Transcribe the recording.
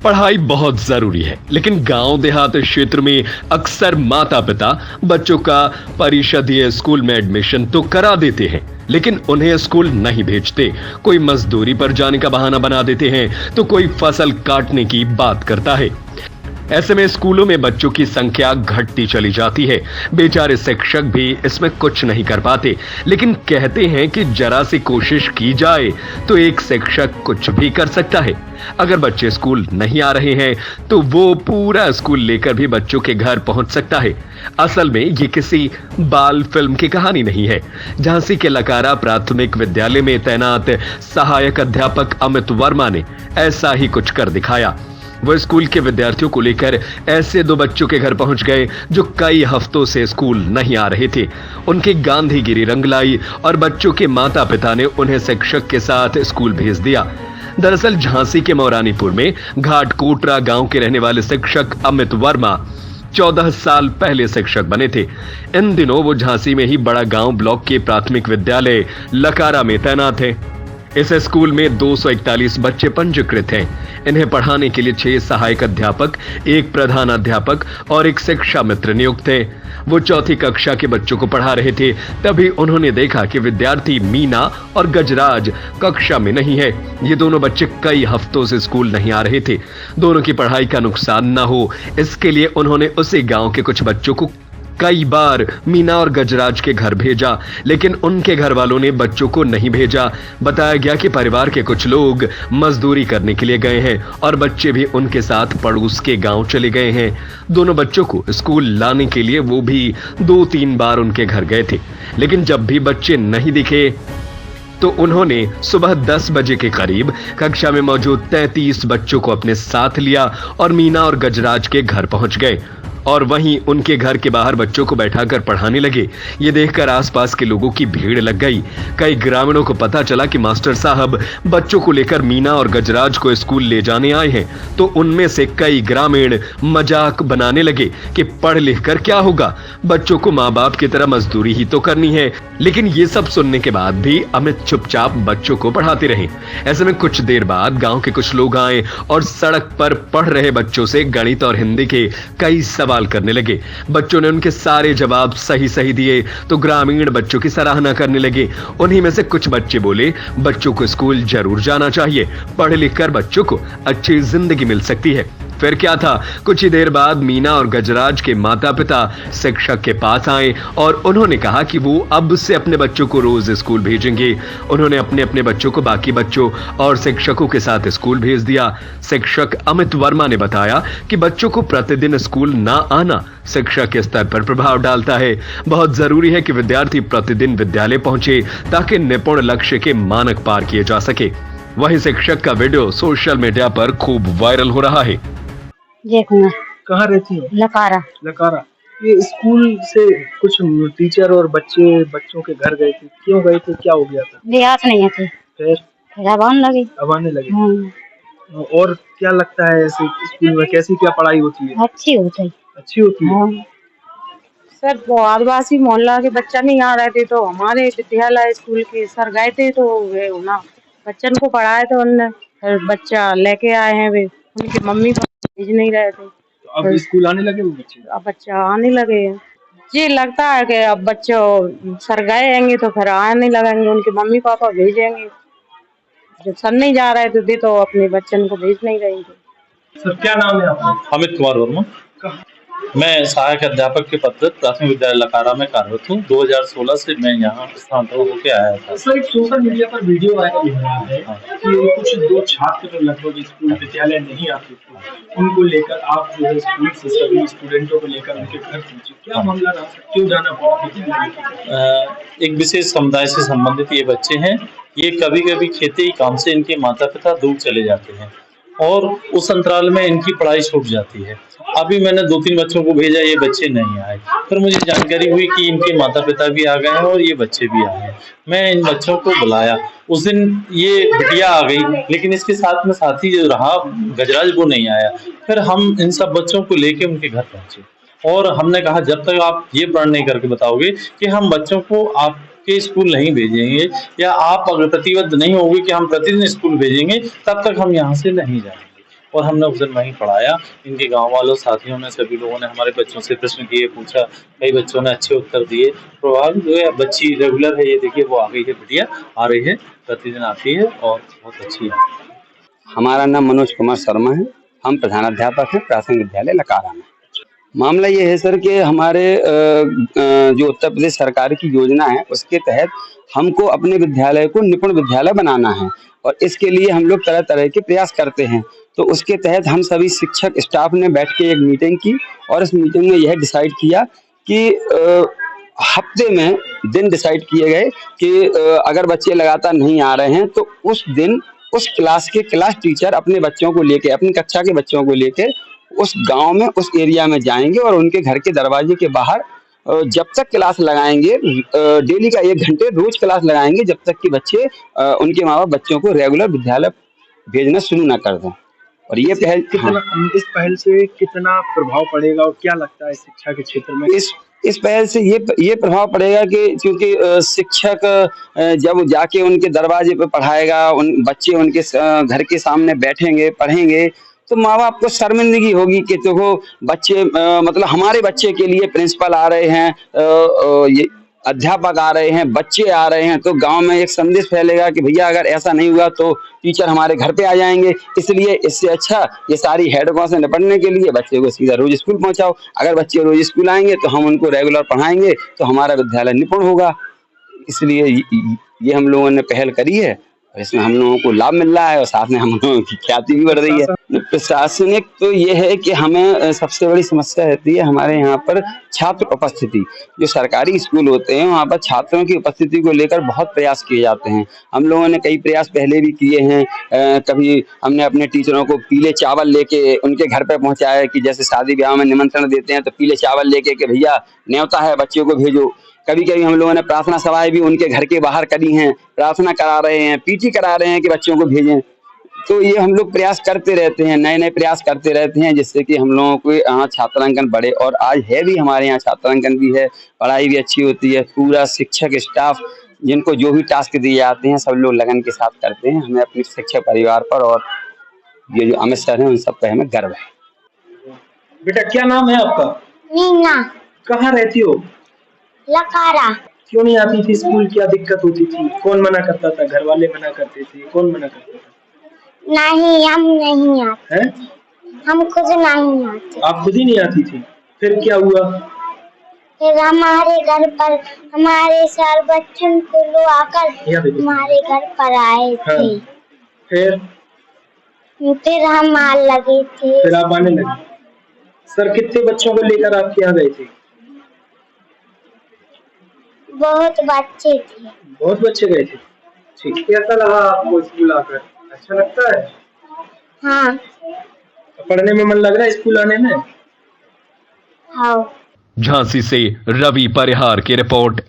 पढ़ाई बहुत जरूरी है, लेकिन गांव देहात क्षेत्र में अक्सर माता पिता बच्चों का परिषदीय स्कूल में एडमिशन तो करा देते हैं, लेकिन उन्हें स्कूल नहीं भेजते। कोई मजदूरी पर जाने का बहाना बना देते हैं, तो कोई फसल काटने की बात करता है। ऐसे में स्कूलों में बच्चों की संख्या घटती चली जाती है। बेचारे शिक्षक भी इसमें कुछ नहीं कर पाते, लेकिन कहते हैं कि जरा सी कोशिश की जाए तो एक शिक्षक कुछ भी कर सकता है। अगर बच्चे स्कूल नहीं आ रहे हैं तो वो पूरा स्कूल लेकर भी बच्चों के घर पहुंच सकता है। असल में ये किसी बाल फिल्म की कहानी नहीं है। झांसी के लकारा प्राथमिक विद्यालय में तैनात सहायक अध्यापक अमित वर्मा ने ऐसा ही कुछ कर दिखाया। वो स्कूल के विद्यार्थियों को लेकर ऐसे दो बच्चों के घर पहुंच गए जो कई हफ्तों से स्कूल नहीं आ रहे थे। उनकी गांधीगिरी रंग लाई और बच्चों के माता पिता ने उन्हें शिक्षक के साथ स्कूल भेज दिया। दरअसल झांसी के मौरानीपुर में घाटकोटरा गांव के रहने वाले शिक्षक अमित वर्मा 14 साल पहले शिक्षक बने थे। इन दिनों वो झांसी में ही बड़ा गांव ब्लॉक के प्राथमिक विद्यालय लकारा में तैनात है। इस स्कूल में 241 बच्चे पंजीकृत हैं। इन्हें पढ़ाने के लिए 6 सहायक अध्यापक, 1 प्रधान अध्यापक और 1 शिक्षा मित्र नियुक्त हैं। वो चौथी कक्षा के बच्चों को पढ़ा रहे थे, तभी उन्होंने देखा कि विद्यार्थी मीना और गजराज कक्षा में नहीं है। ये दोनों बच्चे कई हफ्तों से स्कूल नहीं आ रहे थे। दोनों की पढ़ाई का नुकसान न हो, इसके लिए उन्होंने उसी गांव के कुछ बच्चों को कई बार मीना और गजराज के घर भेजा, लेकिन उनके घर वालों ने बच्चों को नहीं भेजा। बताया गया कि परिवार के कुछ लोग मजदूरी करने के लिए गए हैं और बच्चे भी उनके साथ पड़ोस के गांव चले गए हैं। दोनों बच्चों को स्कूल लाने के लिए वो भी 2-3 बार उनके घर गए थे, लेकिन जब भी बच्चे नहीं दिखे तो उन्होंने सुबह 10 बजे के करीब कक्षा में मौजूद 33 बच्चों को अपने साथ लिया और मीना और गजराज के घर पहुंच गए और वहीं उनके घर के बाहर बच्चों को बैठाकर पढ़ाने लगे। ये देखकर आसपास के लोगों की भीड़ लग गई। कई ग्रामीणों को पता चला कि मास्टर साहब बच्चों को लेकर मीना और गजराज को स्कूल ले जाने आए हैं, तो उनमें से कई ग्रामीण मजाक बनाने लगे कि पढ़ लिख कर क्या होगा, बच्चों को माँ बाप की तरह मजदूरी ही तो करनी है। लेकिन ये सब सुनने के बाद भी अमित चुपचाप बच्चों को पढ़ाते रहे। ऐसे में कुछ देर बाद गांव के कुछ लोग आए और सड़क पर पढ़ रहे बच्चों से गणित और हिंदी के कई सवाल करने लगे। बच्चों ने उनके सारे जवाब सही दिए तो ग्रामीण बच्चों की सराहना करने लगे। उन्हीं में से कुछ बच्चे बोले, बच्चों को स्कूल जरूर जाना चाहिए, पढ़ लिख कर बच्चों को अच्छी जिंदगी मिल सकती है। फिर क्या था, कुछ ही देर बाद मीना और गजराज के माता पिता शिक्षक के पास आए और उन्होंने कहा कि वो अब से अपने बच्चों को रोज स्कूल भेजेंगे। उन्होंने अपने अपने बच्चों को बाकी बच्चों और शिक्षकों के साथ स्कूल भेज दिया। शिक्षक अमित वर्मा ने बताया कि बच्चों को प्रतिदिन स्कूल ना आना शिक्षा के स्तर पर प्रभाव डालता है। बहुत जरूरी है कि विद्यार्थी प्रतिदिन विद्यालय पहुंचे ताकि निपुण लक्ष्य के मानक पार किए जा सके। वहीं शिक्षक का वीडियो सोशल मीडिया पर खूब वायरल हो रहा है। देखूंगा। कहाँ रहती हो? लकारा। लकारा। ये स्कूल से कुछ टीचर और बच्चों के घर गए थे, क्यों गए थे, क्या हो गया था? देहात नहीं थे। फिर अब आने लगे। और क्या लगता है ऐसे स्कूल में कैसी क्या पढ़ाई होती है? अच्छी होती है। सर वो आदिवासी मोहल्ला के बच्चा नहीं आ रहे थे, तो हमारे विद्यालय स्कूल के सर गए थे, तो वे ना बच्चन को पढ़ाए तो उनने, फिर बच्चा लेके आए हैं, वे उनके मम्मी पापा भेज नहीं रहे थे। तो अब स्कूल आने लगे वो बच्चे? अब बच्चा आने लगे हैं जी। लगता है कि अब बच्चों सर गए होंगे तो फिर आने लगेंगे, उनके मम्मी पापा भेजेंगे। जब सर नहीं जा रहे थे तो अपने बच्चन को भेज नहीं रहे थे। सर क्या नाम है आपका? अमित कुमार वर्मा। मैं सहायक अध्यापक के पद पर प्राथमिक विद्यालय लकारा में कार्यरत हूँ। 2016 से मैं यहाँ स्थानांतरित होकर आया था। सर एक सोशल मीडिया पर वीडियो वायरल हो रहा है कि कुछ 2 छात्र लगभग स्कूल विद्यालय नहीं आते थे, उनको लेकर आप जो है स्कूल से सभी स्टूडेंटों को लेकर उनके घर पहुंचे, क्या मामला रहा, क्यों जाना पड़ा? एक विशेष समुदाय से संबंधित ये बच्चे हैं। ये कभी कभी खेती काम से इनके माता पिता दूर चले जाते हैं और उस अंतराल में इनकी पढ़ाई छूट जाती है। अभी मैंने 2-3 बच्चों को भेजा, ये बच्चे नहीं आए। फिर मुझे जानकारी हुई कि इनके माता पिता भी आ गए हैं और ये बच्चे भी आए हैं। मैं इन बच्चों को बुलाया। उस दिन ये बिटिया आ गई, लेकिन इसके साथ में साथी जो रहा गजराज वो नहीं आया। फिर हम इन सब बच्चों को लेके उनके घर पहुंचे और हमने कहा जब तक आप ये प्रण नहीं करके बताओगे कि हम बच्चों को आपके स्कूल नहीं भेजेंगे या आप अगर प्रतिबद्ध नहीं होगे कि हम प्रतिदिन स्कूल भेजेंगे, तब तक हम यहाँ से नहीं जाएंगे। और हमने उस दिन वहीं पढ़ाया। इनके गांव वालों, साथियों ने, सभी लोगों ने हमारे बच्चों से प्रश्न किए, पूछा, कई बच्चों ने अच्छे उत्तर दिए। प्रभाव जो है, बच्ची रेगुलर है, ये देखिए वो आ गई है, बिटिया आ रही है, प्रतिदिन आती है और बहुत अच्छी है। हमारा नाम मनोज कुमार शर्मा है। हम प्रधानाध्यापक हैं प्राथमिक विद्यालय लकारा में। मामला ये है सर कि हमारे जो उत्तर प्रदेश सरकार की योजना है उसके तहत हमको अपने विद्यालय को निपुण विद्यालय बनाना है और इसके लिए हम लोग तरह तरह के प्रयास करते हैं। तो उसके तहत हम सभी शिक्षक स्टाफ ने बैठ के एक मीटिंग की और इस मीटिंग में यह डिसाइड किया कि हफ्ते में दिन डिसाइड किए गए कि अगर बच्चे लगातार नहीं आ रहे हैं तो उस दिन उस क्लास के क्लास टीचर अपने बच्चों को लेके, अपनी कक्षा के बच्चों को लेके उस गांव में, उस एरिया में जाएंगे और उनके घर के दरवाजे के बाहर जब तक क्लास लगाएंगे, डेली का 1 घंटे रोज क्लास लगाएंगे जब तक कि बच्चे, उनके माँ बाप बच्चों को रेगुलर विद्यालय भेजना शुरू ना कर दें। और ये पहल कितना, इस पहल से कितना प्रभाव पड़ेगा और क्या लगता है शिक्षा के क्षेत्र में? इस पहल से ये प्रभाव पड़ेगा कि क्योंकि शिक्षक जब जाके उनके दरवाजे पे पढ़ाएगा, उन बच्चे उनके घर के सामने बैठेंगे, पढ़ेंगे, तो माँ बाप को शर्मिंदगी होगी कि देखो बच्चे, मतलब हमारे बच्चे के लिए प्रिंसिपल आ रहे हैं, ये अध्यापक आ रहे हैं, बच्चे आ रहे हैं, तो गांव में एक संदेश फैलेगा कि भैया अगर ऐसा नहीं हुआ तो टीचर हमारे घर पे आ जाएंगे। इसलिए इससे अच्छा ये सारी हेडकों से निपटने के लिए बच्चे को सीधा रोज स्कूल पहुंचाओ। अगर बच्चे रोज स्कूल आएंगे तो हम उनको रेगुलर पढ़ाएंगे तो हमारा विद्यालय निपुण होगा। इसलिए ये हम लोगों ने पहल करी है और इसमें हम लोगों को लाभ मिल रहा है और साथ में हम लोगों की ख्याति भी बढ़ रही है। प्रशासनिक तो ये है कि हमें सबसे बड़ी समस्या रहती है हमारे यहाँ पर छात्र उपस्थिति। जो सरकारी स्कूल होते हैं वहाँ पर छात्रों की उपस्थिति को लेकर बहुत प्रयास किए जाते हैं। हम लोगों ने कई प्रयास पहले भी किए हैं। कभी हमने अपने टीचरों को पीले चावल लेके उनके घर पर पहुँचाया कि जैसे शादी ब्याह में निमंत्रण देते हैं तो पीले चावल लेके कि भैया न्योता है, बच्चों को भेजो। कभी कभी हम लोगों ने प्रार्थना सभाएं भी उनके घर के बाहर करी हैं, प्रार्थना करा रहे हैं, पीटी करा रहे हैं कि बच्चों को भेजें। तो ये हम लोग प्रयास करते रहते हैं, नए नए प्रयास करते रहते हैं जिससे कि हम लोगों को यहाँ छात्रांकन बढ़े। और आज है भी, हमारे यहाँ छात्रांकन भी है, पढ़ाई भी अच्छी होती है। पूरा शिक्षक स्टाफ जिनको जो भी टास्क दिए जाते हैं सब लोग लगन के साथ करते हैं। हमें अपने शिक्षक परिवार पर और ये जो अमित सर हैं उन सब पर हमें गर्व है। बेटा क्या नाम है आपका? मीना। कहाँ रहती हो? लकारा। क्यों नहीं आती थी स्कूल? क्या दिक्कत होती थी? कौन मना करता था? घर वाले मना करते थे? कौन मना करता था? नहीं, हम नहीं आते हैं? हम खुद नहीं आते। आप खुद ही नहीं आती थी? फिर क्या हुआ? फिर हमारे घर पर हमारे सर बच्चों को लो आकर हमारे घर पर आए थे। हाँ। फिर हम आने लगे थे। फिर आप आने लगे। सर कितने बच्चों को लेकर आपके यहाँ गए थे? बहुत बच्चे थे। बहुत बच्चे गए थे। ठीक। कैसा लगा आपको स्कूल आकर? अच्छा लगता है? हाँ। पढ़ने में मन लग रहा है स्कूल आने में? हाँ। झांसी से रवि परिहार की रिपोर्ट।